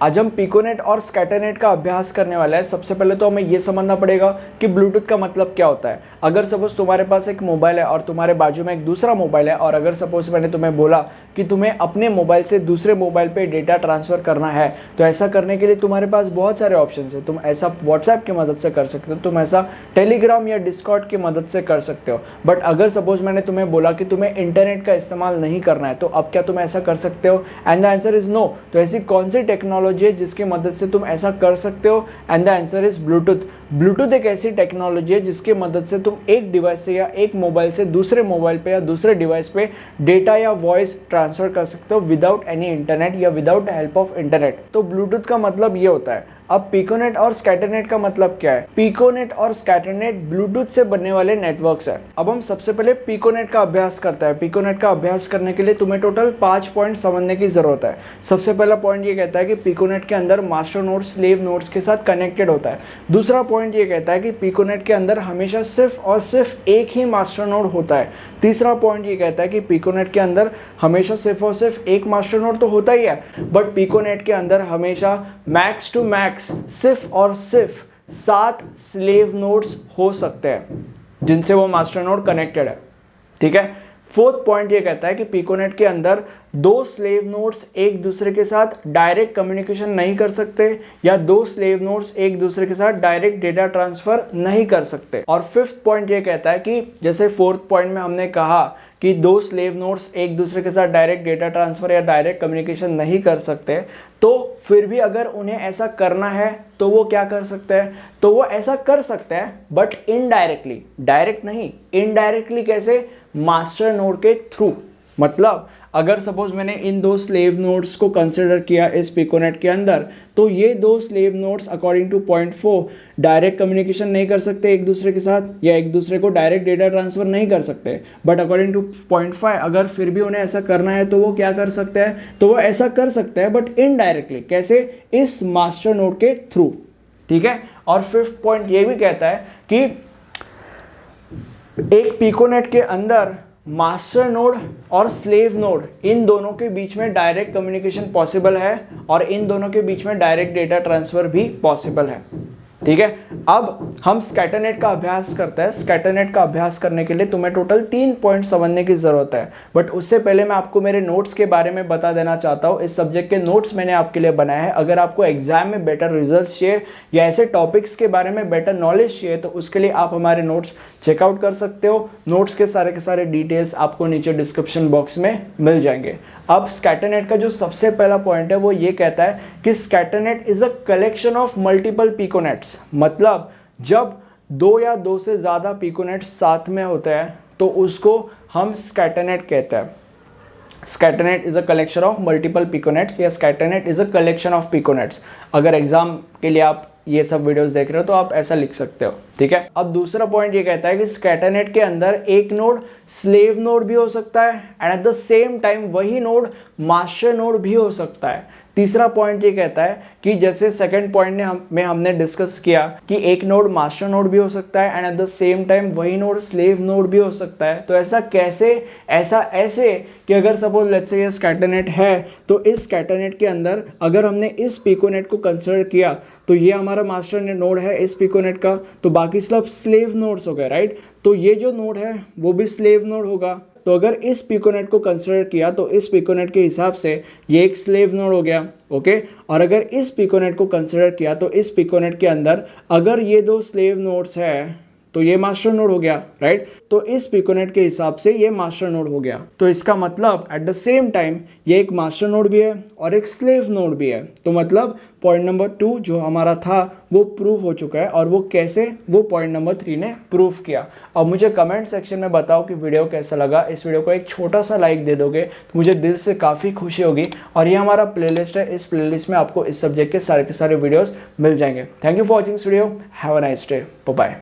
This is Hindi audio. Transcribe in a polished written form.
आज हम पिकोनेट और स्कैटरनेट का अभ्यास करने वाला है। सबसे पहले तो हमें ये समझना पड़ेगा कि ब्लूटूथ का मतलब क्या होता है। अगर सपोज तुम्हारे पास एक मोबाइल है और तुम्हारे बाजू में एक दूसरा मोबाइल है, और अगर सपोज मैंने तुम्हें बोला कि तुम्हें अपने मोबाइल से दूसरे मोबाइल पे डेटा ट्रांसफ़र करना है, तो ऐसा करने के लिए तुम्हारे पास बहुत सारे ऑप्शन है। तुम ऐसा व्हाट्सएप की मदद से कर सकते हो, तुम ऐसा टेलीग्राम या डिस्कॉर्ड की मदद से कर सकते हो। बट अगर सपोज मैंने तुम्हें बोला कि तुम्हें इंटरनेट का इस्तेमाल नहीं करना है, तो अब क्या तुम ऐसा कर सकते हो? And the answer is no. तो ऐसी कौन सी टेक्नोलॉजी है जिसकी मदद से तुम ऐसा कर सकते हो? And the answer is Bluetooth. Bluetooth एक ऐसी टेक्नोलॉजी है जिसकी मदद से तुम एक डिवाइस से या एक मोबाइल से दूसरे मोबाइल पे या दूसरे डिवाइस पे डेटा या वॉइस ट्रांसफर कर सकते हो विदाउट एनी इंटरनेट या विदाउट हेल्प ऑफ इंटरनेट। तो ब्लूटूथ का मतलब ये होता है। अब पिकोनेट और स्कैटरनेट का मतलब क्या है? पिकोनेट और स्कैटरनेट ब्लूटूथ से बनने वाले नेटवर्क्स है। अब हम सबसे पहले पिकोनेट का अभ्यास करते हैं। पिकोनेट का अभ्यास करने के लिए तुम्हें टोटल 5 पॉइंट समझने की जरूरत है। सबसे पहला पॉइंट ये कहता है कि पिकोनेट के अंदर मास्टर नोड स्लेव नोड्स के साथ कनेक्टेड होता है। दूसरा पॉइंट ये कहता है कि पिकोनेट के अंदर हमेशा सिर्फ और सिर्फ एक ही मास्टर नोड होता है। तीसरा पॉइंट ये कहता है कि पिकोनेट के अंदर हमेशा सिर्फ और सिर्फ एक मास्टर नोड तो होता ही है, बट पिकोनेट के अंदर हमेशा मैक्स टू मैक्स सिर्फ और सिर्फ 7 स्लेव नोड्स हो सकते हैं जिनसे वो मास्टर नोड कनेक्टेड है। ठीक है। फोर्थ पॉइंट ये कहता है कि पिकोनेट के अंदर 2 स्लेव नोड्स एक दूसरे के साथ डायरेक्ट कम्युनिकेशन नहीं कर सकते, या 2 स्लेव नोड्स एक दूसरे के साथ डायरेक्ट डेटा ट्रांसफर नहीं कर सकते। और फिफ्थ पॉइंट ये कहता है कि जैसे फोर्थ पॉइंट में हमने कहा कि 2 स्लेव नोड्स एक दूसरे के साथ डायरेक्ट डेटा ट्रांसफर या डायरेक्ट कम्युनिकेशन नहीं कर सकते, तो फिर भी अगर उन्हें ऐसा करना है तो वो क्या कर सकते हैं? तो वो ऐसा कर सकते हैं, बट इनडायरेक्टली। डायरेक्ट नहीं, इनडायरेक्टली। कैसे? मास्टर नोड के थ्रू। मतलब अगर सपोज मैंने इन 2 स्लेव नोड्स को कंसिडर किया इस पिकोनेट के अंदर, तो ये 2 slave nodes according two point 4 direct communication नहीं कर सकते एक दूसरे के साथ, या एक दूसरे को डायरेक्ट डेटा ट्रांसफर नहीं कर सकते। बट अकॉर्डिंग टू पॉइंट 5 अगर फिर भी उन्हें ऐसा करना है तो वो क्या कर सकते हैं? तो वो ऐसा कर सकते हैं, बट इनडायरेक्टली। कैसे? इस मास्टर नोड के थ्रू। ठीक है। और फिफ्थ पॉइंट ये भी कहता है कि एक पिकोनेट के अंदर मास्टर नोड और स्लेव नोड, इन दोनों के बीच में डायरेक्ट कम्युनिकेशन पॉसिबल है, और इन दोनों के बीच में डायरेक्ट डेटा ट्रांसफर भी पॉसिबल है। ठीक है। अब हम स्कैटरनेट का अभ्यास करते हैं। स्कैटरनेट का अभ्यास करने के लिए तुम्हें टोटल 3 पॉइंट समझने की जरूरत है। बट उससे पहले मैं आपको मेरे नोट्स के बारे में बता देना चाहता हूँ। इस सब्जेक्ट के नोट्स मैंने आपके लिए बनाए हैं। अगर आपको एग्जाम में बेटर रिजल्ट चाहिए या ऐसे टॉपिक्स के बारे में बेटर नॉलेज चाहिए, तो उसके लिए आप हमारे नोट्स चेकआउट कर सकते हो। नोट्स के सारे डिटेल्स आपको नीचे डिस्क्रिप्शन बॉक्स में मिल जाएंगे। अब स्कैटरनेट का जो सबसे पहला पॉइंट है वो ये कहता है कि scatternet is a collection of multiple piconets. मतलब जब 2 या 2 से ज़्यादा पिकोनेट्स साथ में होते हैं तो उसको हम स्कैटरनेट कहते हैं। Scatternet is a collection of multiple piconets, या scatternet is a collection of piconets. अगर एग्जाम के लिए आप ये सब वीडियोस देख रहे हो तो आप ऐसा लिख सकते हो। ठीक है। अब दूसरा पॉइंट ये कहता है कि स्कैटरनेट के अंदर एक नोड स्लेव नोड भी हो सकता है, and at the same time वही नोड मास्टर नोड भी हो सकता है। तीसरा पॉइंट ये कहता है कि जैसे सेकंड पॉइंट में हमने डिस्कस किया कि एक नोड मास्टर नोड भी हो सकता है, and at the same time वही नोड स्लेव नोड भी हो सकता है। तो ऐसा कैसे? ऐसे कि अगर सपोज लेट्स से ये स्कैटरनेट है, तो इस स्कैटरनेट के अंदर अगर हमने इस पिकोनेट को कंसिडर किया तो ये हमारा मास्टर नोड है इस पिकोनेट का, तो बाकी सब स्लेव नोड्स हो गए, राइट? तो ये जो नोड है वो भी स्लेव नोड होगा। तो अगर इस पिकोनेट को कंसिडर किया तो इस पिकोनेट के हिसाब से ये एक स्लेव नोड हो गया। ओके। और अगर इस पिकोनेट को कंसिडर किया तो इस पिकोनेट के अंदर अगर ये 2 स्लेव नोड्स है तो ये मास्टर नोड हो गया, राइट? तो इस पिकोनेट के हिसाब से ये मास्टर नोड हो गया। तो इसका मतलब एट द सेम टाइम ये एक मास्टर नोड भी है और एक स्लेव नोड भी है। तो मतलब पॉइंट नंबर 2 जो हमारा था वो प्रूव हो चुका है। और वो कैसे? वो पॉइंट नंबर 3 ने प्रूव किया। अब मुझे कमेंट सेक्शन में बताओ कि वीडियो कैसा लगा। इस वीडियो को एक छोटा सा लाइक दे दोगे तो मुझे दिल से काफ़ी खुशी होगी। और ये हमारा प्लेलिस्ट है, इस प्लेलिस्ट में आपको इस सब्जेक्ट के सारे वीडियोस मिल जाएंगे। Thank you for watching this video. Have a nice day. Bye bye.